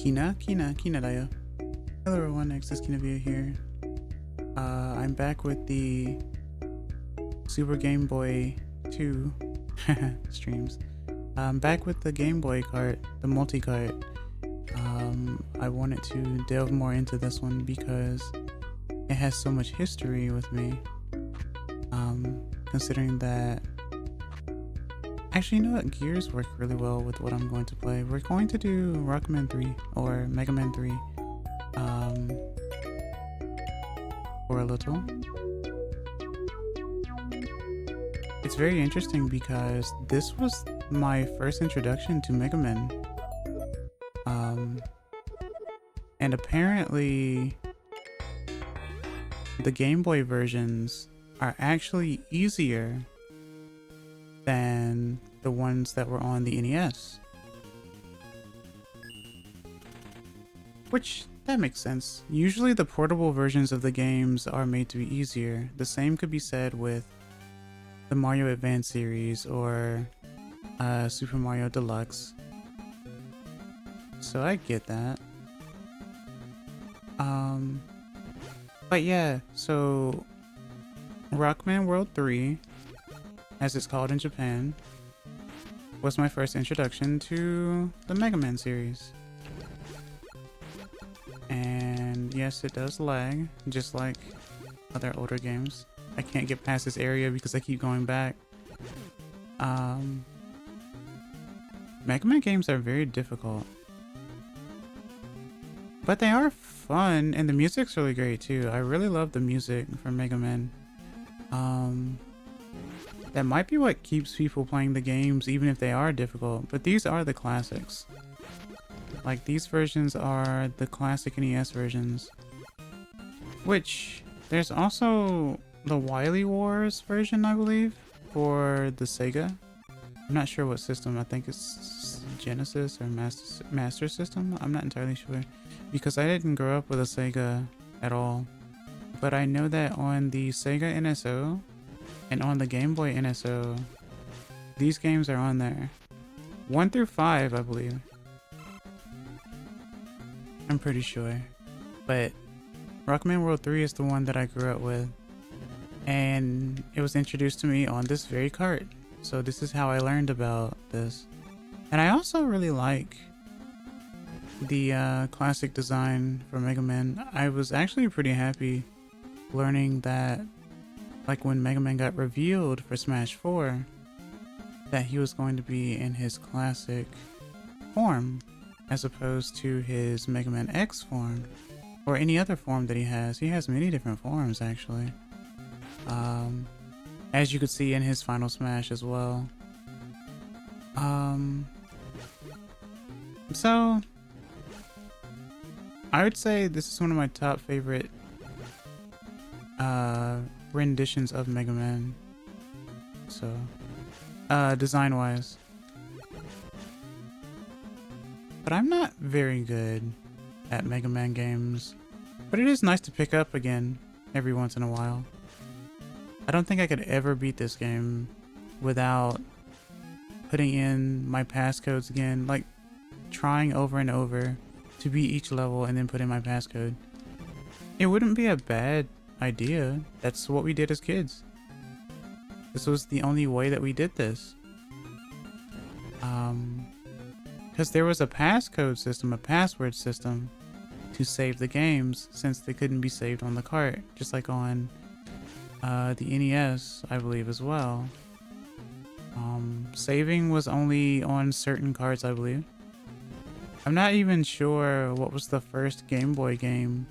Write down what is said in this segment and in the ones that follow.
Kina da yo. Hello everyone, X is Kina Via here. I'm back with the Super Game Boy 2 streams. I'm back with the Game Boy cart, the multi-cart. I wanted to delve more into this one because it has so much history with me. Considering that... Actually, you know what? Gears work really well with what I'm going to play. We're going to do Rockman 3 or Mega Man 3 for a little. It's very interesting because this was my first introduction to Mega Man. And apparently the Game Boy versions are actually easier than the ones that were on the NES. Which, that makes sense. Usually the portable versions of the games are made to be easier. The same could be said with the Mario Advance series or Super Mario Deluxe. So I get that. But yeah, so Rockman World 3, as it's called in Japan, was my first introduction to the Mega Man series. And yes, it does lag, just like other older games. I can't get past this area because I keep going back. Mega Man games are very difficult. But they are fun, and the music's really great too. I really love the music from Mega Man. That might be what keeps people playing the games even if they are difficult, but these are the classics. Like, these versions are the classic NES versions. Which, there's also the Wily Wars version, I believe, for the Sega. I'm not sure what system. I think it's Genesis or Master System. I'm not entirely sure because I didn't grow up with a Sega at all. But I know that on the Sega NSO and on the Game Boy NSO, these games are on there. 1 through 5, I believe. I'm pretty sure. But Rockman World 3 is the one that I grew up with. And it was introduced to me on this very cart. So this is how I learned about this. And I also really like the classic design for Mega Man. I was actually pretty happy learning that, like, when Mega Man got revealed for Smash 4, that he was going to be in his classic form as opposed to his Mega Man X form or any other form that he has. He has many different forms, actually. As you could see in his Final Smash as well. So I would say this is one of my top favorite renditions of Mega Man. So, design wise. But I'm not very good at Mega Man games. But it is nice to pick up again every once in a while. I don't think I could ever beat this game without putting in my passcodes again, like trying over and over to beat each level and then put in my passcode. It wouldn't be a bad idea. That's what we did as kids. This was the only way that we did this. Because there was a passcode system, a password system to save the games since they couldn't be saved on the cart, just like on the NES, I believe, as well. Saving was only on certain carts, I believe. I'm not even sure what was the first Game Boy game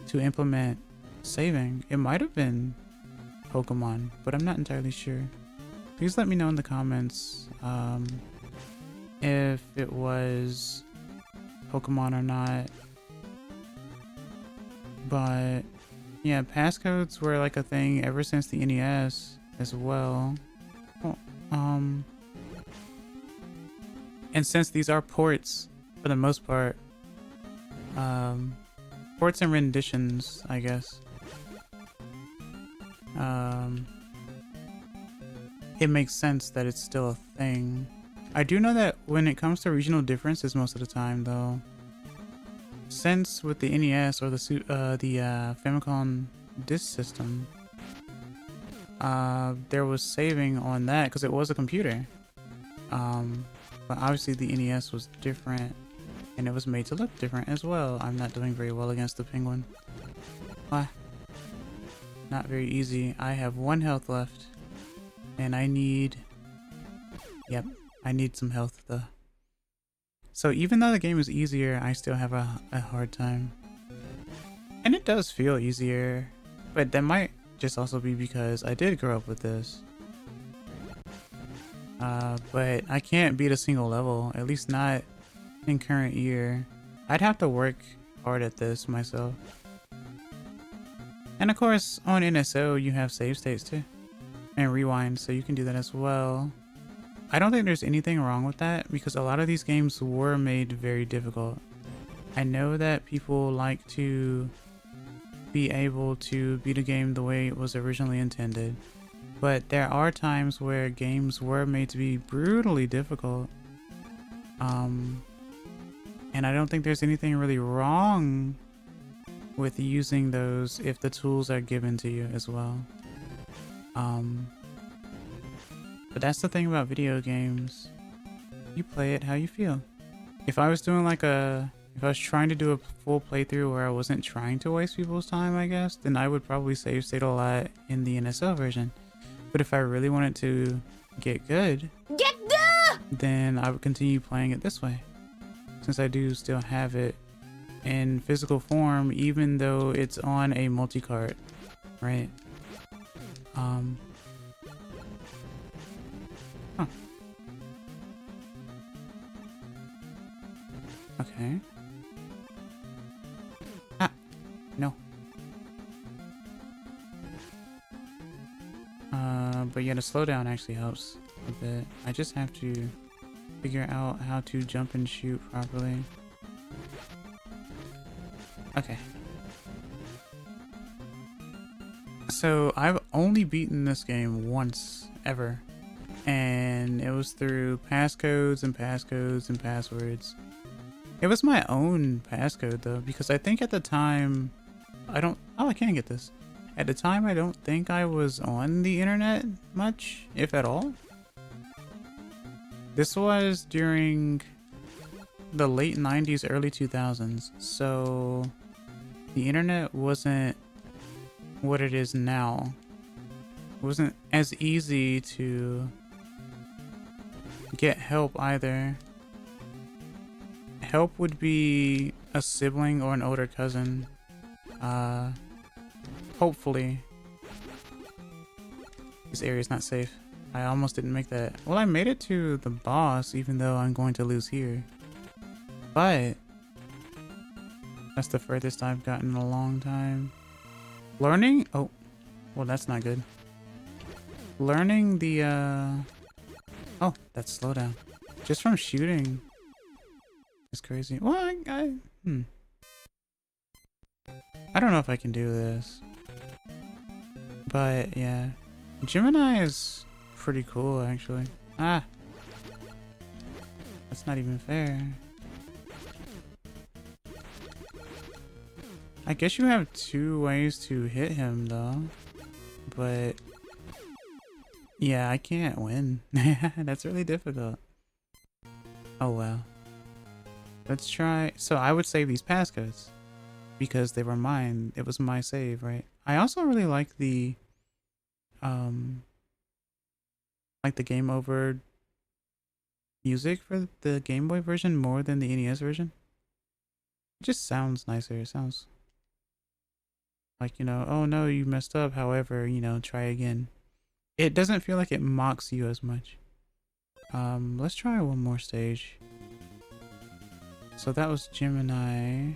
to implement saving. It might have been Pokemon, but I'm not entirely sure. Please let me know in the comments if it was Pokemon or not. But yeah, passcodes were like a thing ever since the NES as well. Well, and since these are ports for the most part, ports and renditions, I guess, it makes sense that it's still a thing. I do know that when it comes to regional differences most of the time, though, since with the NES or the Famicom disk system, there was saving on that because it was a computer. But obviously the NES was different and it was made to look different as well. I'm not doing very well against the penguin. Why? Not very easy. I have 1 health left and I need, yep, I need some health though. So even though the game is easier, I still have a hard time. And it does feel easier, but that might just also be because I did grow up with this. But I can't beat a single level, at least not in current year. I'd have to work hard at this myself. And of course, on NSO, you have save states too. And rewind, so you can do that as well. I don't think there's anything wrong with that because a lot of these games were made very difficult. I know that people like to be able to beat a game the way it was originally intended, but there are times where games were made to be brutally difficult. And I don't think there's anything really wrong with using those if the tools are given to you as well. But that's the thing about video games. You play it how you feel. If I was doing like if I was trying to do a full playthrough where I wasn't trying to waste people's time, I guess, then I would probably save state a lot in the NSL version. But if I really wanted to get good, then I would continue playing it this way. Since I do still have it in physical form, even though it's on a multi-cart, right? Huh. Okay. Ah, no. But yeah, the slowdown actually helps a bit. I just have to figure out how to jump and shoot properly. Okay. So I've only beaten this game once ever, and it was through passcodes and passcodes and passwords. It was my own passcode though, because I think at the time I can get this. At the time I don't think I was on the internet much, if at all. This was during the late 90s, early 2000s, so the internet wasn't what it is now. It wasn't as easy to get help either. Help would be a sibling or an older cousin. Hopefully. This area is not safe. I almost didn't make that. Well, I made it to the boss, even though I'm going to lose here. But that's the furthest I've gotten in a long time. Learning? Oh, well, that's not good. Learning the, oh, that's slowdown. Just from shooting. It's crazy. Well, I don't know if I can do this. But, yeah. Gemini is pretty cool, actually. Ah! That's not even fair. I guess you have 2 ways to hit him, though. But yeah, I can't win. That's really difficult. Oh, well. Let's try. So I would save these passcodes because they were mine. It was my save, right? I also really like the game over music for the Game Boy version more than the NES version. It just sounds nicer. It sounds like, you know, oh no, you messed up. However, you know, try again. It doesn't feel like it mocks you as much. Let's try one more stage. So that was Gemini.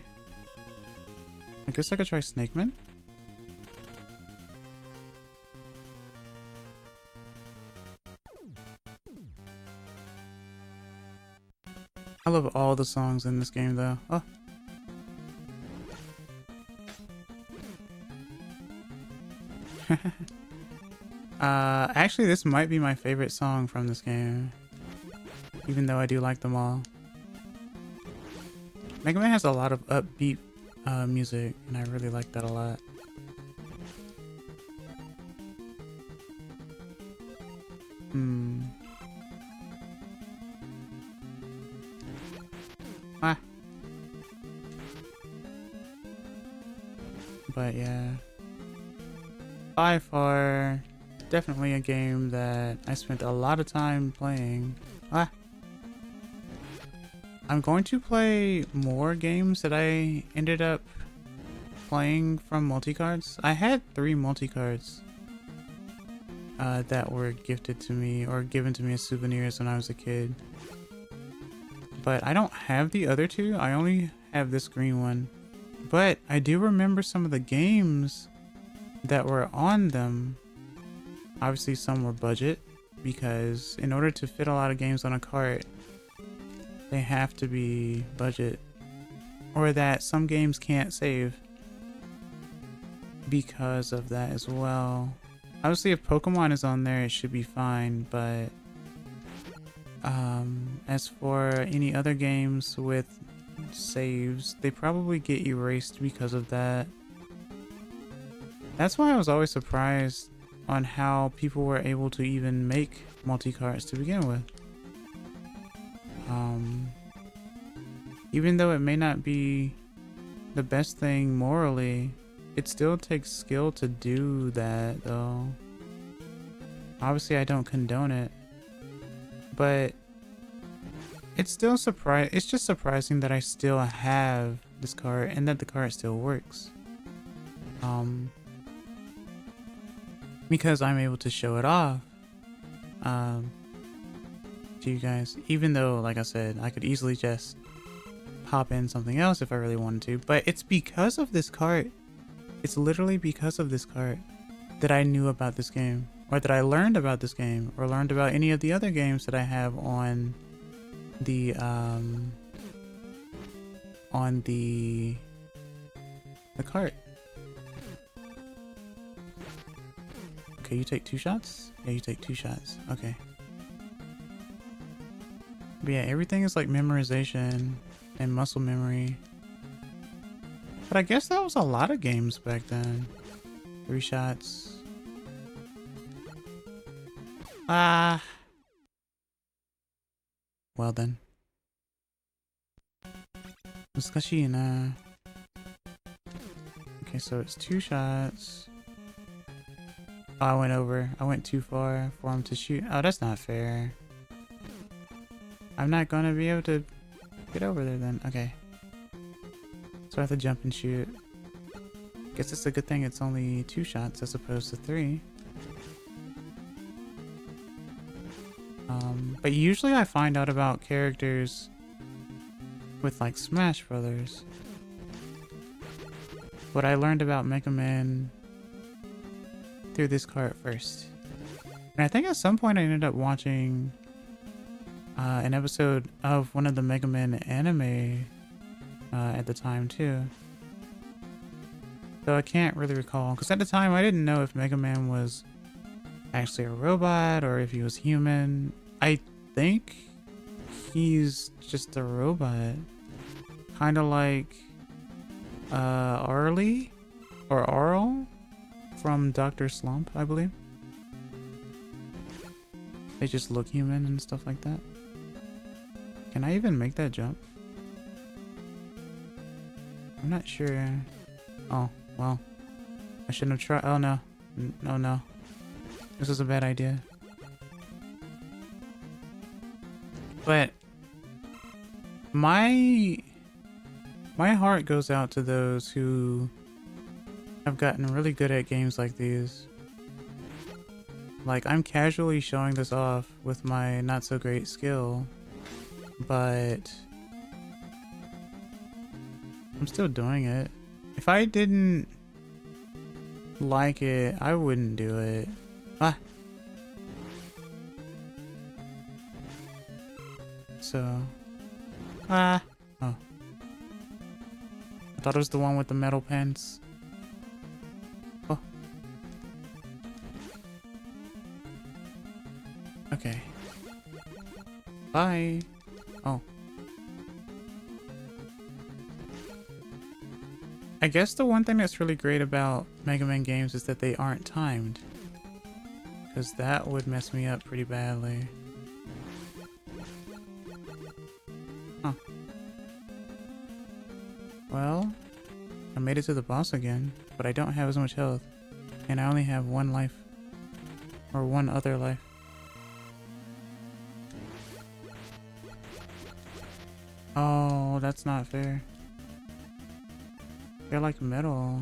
I guess I could try Snakeman. I love all the songs in this game though. Oh. Actually, this might be my favorite song from this game, even though I do like them all. Mega Man has a lot of upbeat music, and I really like that a lot. Ah. But yeah. By far, definitely a game that I spent a lot of time playing. Ah. I'm going to play more games that I ended up playing from multicards. I had 3 multicards that were gifted to me or given to me as souvenirs when I was a kid. But I don't have the other 2. I only have this green one. But I do remember some of the games that were on them. Obviously some were budget, because in order to fit a lot of games on a cart, they have to be budget, or that some games can't save because of that as well. Obviously if Pokemon is on there it should be fine, but as for any other games with saves, they probably get erased because of that. That's why I was always surprised on how people were able to even make multi-carts to begin with. Even though it may not be the best thing morally, it still takes skill to do that though. Obviously I don't condone it, but it's still it's just surprising that I still have this cart and that the cart still works. Because I'm able to show it off to you guys, even though, like I said, I could easily just pop in something else if I really wanted to, but it's because of this cart. It's literally because of this cart that I knew about this game, or that I learned about this game, or learned about any of the other games that I have on the cart. Okay, you take 2 shots? Yeah, you take 2 shots. Okay. But yeah, everything is like memorization and muscle memory. But I guess that was a lot of games back then. 3 shots. Ah. Well then. 難しいな. Okay, so it's 2 shots. Oh, I went over. I went too far for him to shoot. Oh, that's not fair. I'm not gonna be able to get over there then. Okay. So I have to jump and shoot. Guess it's a good thing it's only 2 shots as opposed to 3. But usually I find out about characters with like Smash Brothers. But I learned about Mega Man through this cart first. And I think at some point I ended up watching an episode of one of the Mega Man anime at the time too. So I can't really recall, because at the time I didn't know if Mega Man was actually a robot or if he was human. I think he's just a robot. Kind of like Arlie or Arl from Dr. Slump, I believe. They just look human and stuff like that. Can I even make that jump? I'm not sure. Oh, well. I shouldn't have tried. Oh no. No, no. This was a bad idea. But my heart goes out to those who have gotten really good at games like these. Like, I'm casually showing this off with my not so great skill, but I'm still doing it. If I didn't like it, I wouldn't do it. Ah. So, oh. I thought it was the one with the metal pants. Oh. Okay. Bye. Oh. I guess the one thing that's really great about Mega Man games is that they aren't timed. Because that would mess me up pretty badly. Huh. Well, I made it to the boss again, but I don't have as much health. And I only have one life. Or one other life. Oh, that's not fair. They're like metal.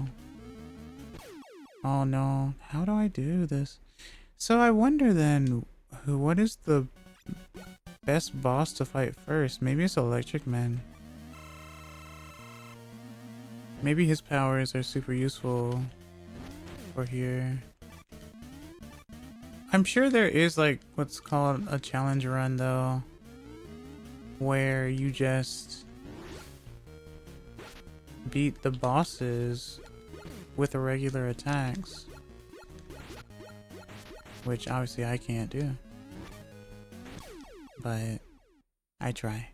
Oh no, how do I do this? So I wonder then, what is the best boss to fight first? Maybe it's Electric Man. Maybe his powers are super useful for here. I'm sure there is like what's called a challenge run though, where you just beat the bosses with regular attacks, which obviously I can't do, but I try.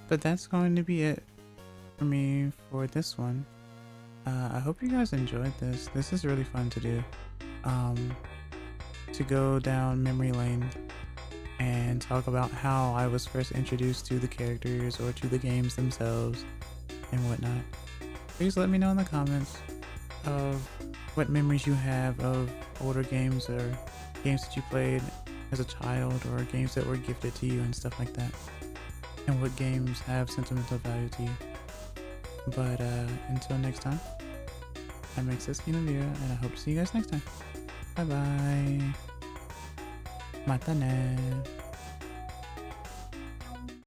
But that's going to be it for me for this one. I hope you guys enjoyed this. This is really fun to do. To go down memory lane and talk about how I was first introduced to the characters or to the games themselves and whatnot. Please let me know in the comments of what memories you have of older games or games that you played as a child or games that were gifted to you and stuff like that. And what games have sentimental value to you. But until next time, I'm Kina Vira, and I hope to see you guys next time. Bye bye. Mata ne.